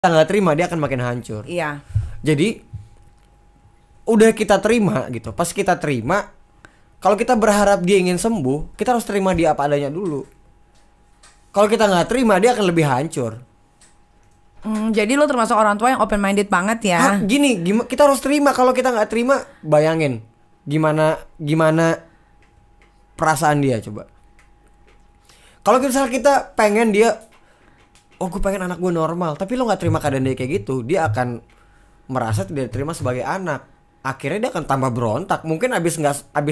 nggak terima dia akan makin hancur. Iya. Jadi udah kita terima gitu. Pas kita terima, kalau kita berharap dia ingin sembuh, kita harus terima dia apa adanya dulu. Kalau kita nggak terima, dia akan lebih hancur. Jadi lo termasuk orang tua yang open minded banget ya. Kita harus terima. Kalau kita nggak terima, bayangin gimana perasaan dia coba. Kalau misalnya kita pengen dia, gue pengen anak gue normal, tapi lo nggak terima keadaan dia kayak gitu, dia akan merasa tidak diterima sebagai anak. Akhirnya dia akan tambah berontak. Mungkin abis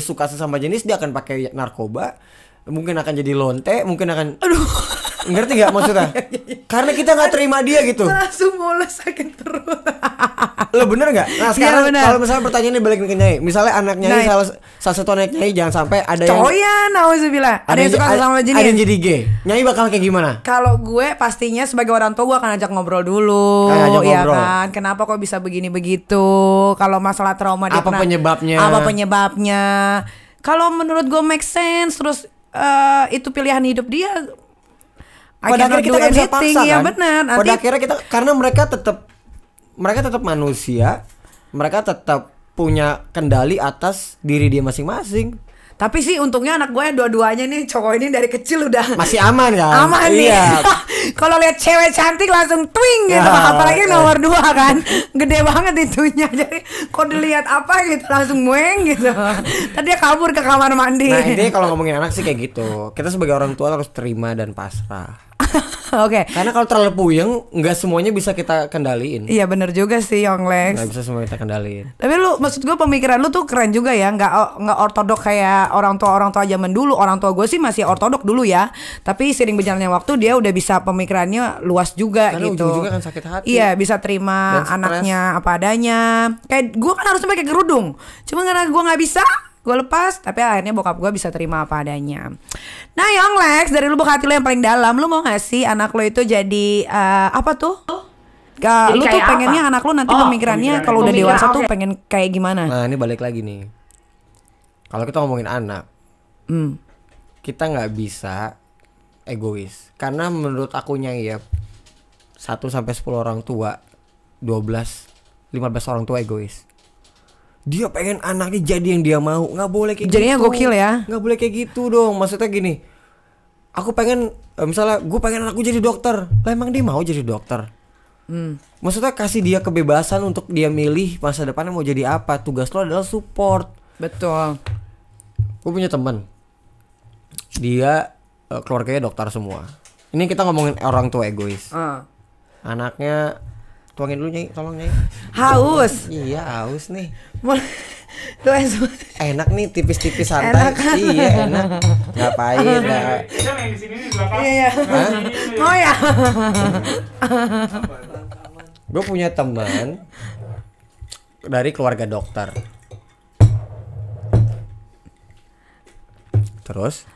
suka sesama jenis dia akan pakai narkoba, mungkin akan jadi lonte, mungkin akan, ngerti nggak maksudnya? Karena kita nggak terima dia gitu. Langsung mulai sakit perut. Lo bener nggak? Nah sekarang kalau misalnya pertanyaannya balik ke Nyai, misalnya anak Nyai salah satu anak Nyai jangan sampai ada yang nauzubillah, ada yang suka sama jenis, ada yang jadi gay, Nyai bakal kayak gimana? Kalau gue pastinya sebagai orang tua gue akan ajak ngobrol dulu, ya kan? Kenapa kok bisa begini begitu? Kalau masalah trauma dia apa penyebabnya? Kalau menurut gue make sense, terus itu pilihan hidup dia. Pada akhirnya kita nggak bisa paksa ya kan? Benar. Pada akhirnya kita, karena mereka tetap manusia, mereka tetap punya kendali atas diri dia masing-masing. Tapi sih untungnya anak gue dua-duanya nih, cowok ini dari kecil udah masih aman kan? Aman nih. Iya. Kalau lihat cewek cantik langsung twing gitu, apalagi nomor 2 kan, gede banget itunya. Jadi kalau dilihat apa gitu langsung mueng gitu. Tadi dia kabur ke kamar mandi. Nah intinya kalau ngomongin anak sih kayak gitu. Kita sebagai orang tua harus terima dan pasrah. Oke. Karena kalau terlalu puyeng, nggak semuanya bisa kita kendaliin. Iya benar juga sih, Young Lex. Nggak bisa semuanya kita kendaliin. Tapi maksud gue pemikiran lu tuh keren juga ya, nggak ortodok kayak orang tua zaman dulu. Orang tua gue sih masih ortodok dulu ya. Tapi sering berjalannya waktu dia udah bisa pemikirannya luas juga. Karena gitu. Ujung-ujungnya kan sakit hati. Iya bisa terima anaknya apa adanya. Kayak gue kan harusnya pakai kerudung, cuma karena gue nggak bisa, gue lepas, tapi akhirnya bokap gue bisa terima apa adanya. Nah Young Lex, dari lubuk hati lo yang paling dalam, lo mau gak sih anak lo itu jadi apa tuh? Lu tuh pengennya anak lo nanti pemikirannya kalau udah dewasa tuh pengen kayak gimana? Nah ini balik lagi nih. Kalau kita ngomongin anak, kita nggak bisa egois. Karena menurut akunya ya 1-10 orang tua, 12-15 orang tua egois. Dia pengen anaknya jadi yang dia mau, nggak boleh kayak jadinya gitu. Gokil ya. Nggak boleh kayak gitu dong. Maksudnya gini, aku pengen misalnya gue pengen anakku jadi dokter, lah emang dia mau jadi dokter? Maksudnya kasih dia kebebasan untuk dia milih masa depannya mau jadi apa. Tugas lo adalah support. Betul. Gue punya teman, dia keluarganya dokter semua. Ini kita ngomongin orang tua egois. Anaknya, tuangin dulu Nyai, tolong Nyai. Haus. Iya haus nih. Tuh enak nih tipis-tipis santai. Enak kan? Iya enak. Ngapain ya? Kita main di sini di belakang. Iya. Oh ya. Gue punya teman dari keluarga dokter. Terus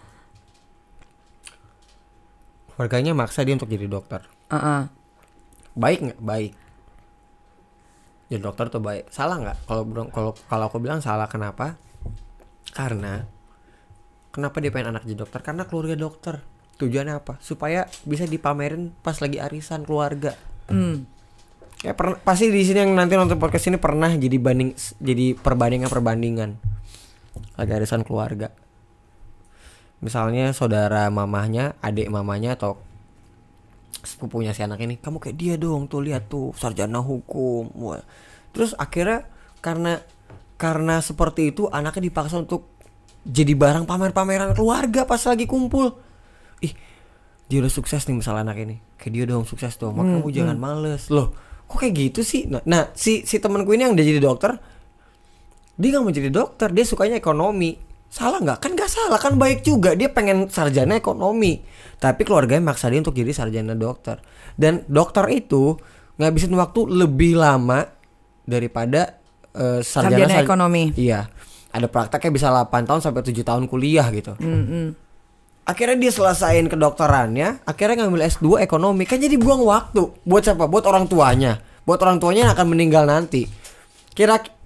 keluarganya maksa dia untuk jadi dokter. Baik nggak? Baik. Jadi dokter tuh baik. Salah nggak? Kalau aku bilang salah, kenapa? Karena kenapa dia pengen anak jadi dokter? Karena keluarga dokter. Tujuannya apa? Supaya bisa dipamerin pas lagi arisan keluarga. Ya pasti di sini yang nanti nonton podcast ini pernah jadi perbandingan lagi arisan keluarga. Misalnya saudara mamahnya, adik mamanya atau sepupunya si anak ini, kamu kayak dia dong, tuh lihat tuh sarjana hukum. Wah. Terus akhirnya karena seperti itu anaknya dipaksa untuk jadi barang pamer-pameran keluarga pas lagi kumpul. Ih, dia udah sukses nih misalnya anak ini, kayak dia dong sukses dong, maka kamu jangan males. Loh, kok kayak gitu sih? Nah si temanku ini yang udah jadi dokter, dia nggak mau jadi dokter, dia sukanya ekonomi. Salah nggak? Kan nggak salah, kan baik juga. Dia pengen sarjana ekonomi, tapi keluarganya maksa dia untuk jadi sarjana dokter. Dan dokter itu ngabisin waktu lebih lama daripada sarjana ekonomi. Iya, ada prakteknya bisa 8 tahun sampai 7 tahun kuliah gitu. Akhirnya dia selesain kedokterannya, akhirnya ngambil S2 ekonomi. Kan jadi buang waktu. Buat siapa? Buat orang tuanya. Buat orang tuanya yang akan meninggal nanti.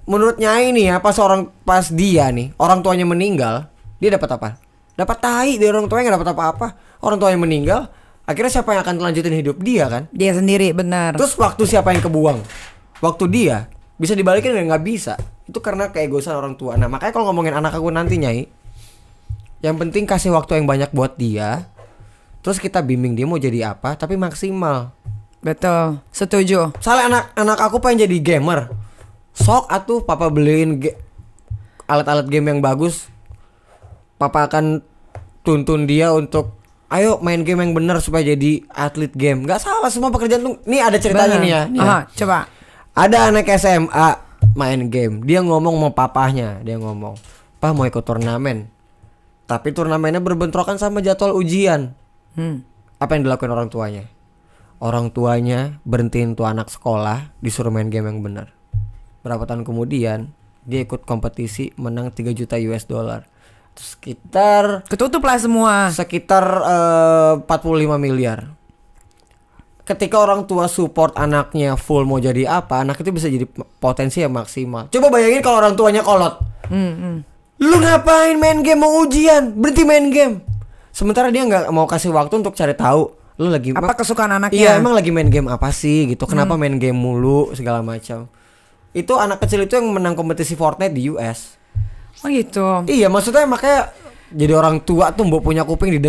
Menurut Nyai nih ya, pas dia nih orang tuanya meninggal, dia dapat apa? Dapat tai dari orang tuanya, nggak dapat apa-apa. Orang tuanya meninggal, akhirnya siapa yang akan lanjutin hidup dia kan? Dia sendiri, benar. Terus waktu siapa yang kebuang? Waktu dia. Bisa dibalikin nggak bisa. Itu karena keegoisan orang tua. Nah makanya kalau ngomongin anak aku nanti Nyai, yang penting kasih waktu yang banyak buat dia. Terus kita bimbing dia mau jadi apa, tapi maksimal. Betul, setuju. Soalnya anak aku pengen jadi gamer. Sok atuh papa beliin alat-alat game yang bagus. Papa akan tuntun dia untuk ayo main game yang benar supaya jadi atlet game. Gak salah, semua pekerjaan tuh. Nih ada ceritanya nih ya. Coba. Ada anak SMA main game. Dia ngomong sama papahnya. Dia ngomong, "Pak mau ikut turnamen." Tapi turnamennya berbentrokan sama jadwal ujian. Apa yang dilakukan orang tuanya? Orang tuanya berhentiin tuh anak sekolah, disuruh main game yang benar. Berapa tahun kemudian dia ikut kompetisi, menang 3 juta US dollar. Sekitar ketutup lah semua. Sekitar 45 miliar. Ketika orang tua support anaknya full mau jadi apa, anak itu bisa jadi potensi yang maksimal. Coba bayangin kalau orang tuanya kolot. Lu ngapain main game, mau ujian, berhenti main game. Sementara dia nggak mau kasih waktu untuk cari tahu lu lagi apa kesukaan anaknya. Iya, emang lagi main game apa sih gitu. Kenapa main game mulu segala macam. Itu anak kecil itu yang menang kompetisi Fortnite di US. Oh gitu. Iya, maksudnya makanya jadi orang tua tuh mbok punya kuping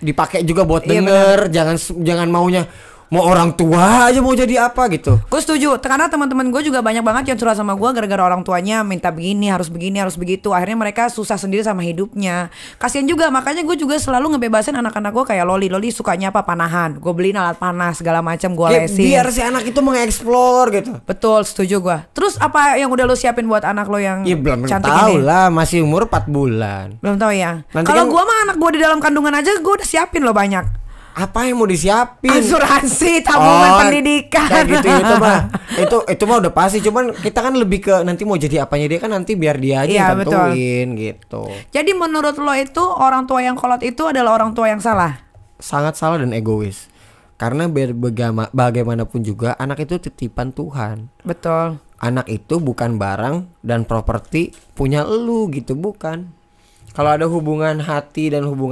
dipakai juga buat denger. Jangan maunya mau orang tua aja mau jadi apa gitu. Gue setuju, karena teman-teman gue juga banyak banget yang curhat sama gue gara-gara orang tuanya minta begini, harus begitu. Akhirnya mereka susah sendiri sama hidupnya. Kasian juga, makanya gue juga selalu ngebebasin anak-anak gue kayak Loli sukanya apa, panahan. Gue beliin alat panas segala macam, gue lesin. Biar si anak itu mengeksplor gitu. Betul, setuju gue. Terus apa yang udah lo siapin buat anak lo yang belum cantik tahu ini? Lah, masih umur 4 bulan. Belum tahu ya. Kan, kalau gue mah anak gue di dalam kandungan aja gue udah siapin lo banyak. Apa yang mau disiapin? Asuransi, tabungan pendidikan. Kayak gitu itu mah udah pasti. Cuman kita kan lebih ke nanti mau jadi apanya dia kan nanti biar dia aja yang tentuin gitu. Jadi menurut lo itu orang tua yang kolot itu adalah orang tua yang salah? Sangat salah dan egois. Karena bagaimanapun juga anak itu titipan Tuhan. Betul. Anak itu bukan barang dan properti punya elu gitu, bukan. Kalau ada hubungan hati dan hubungan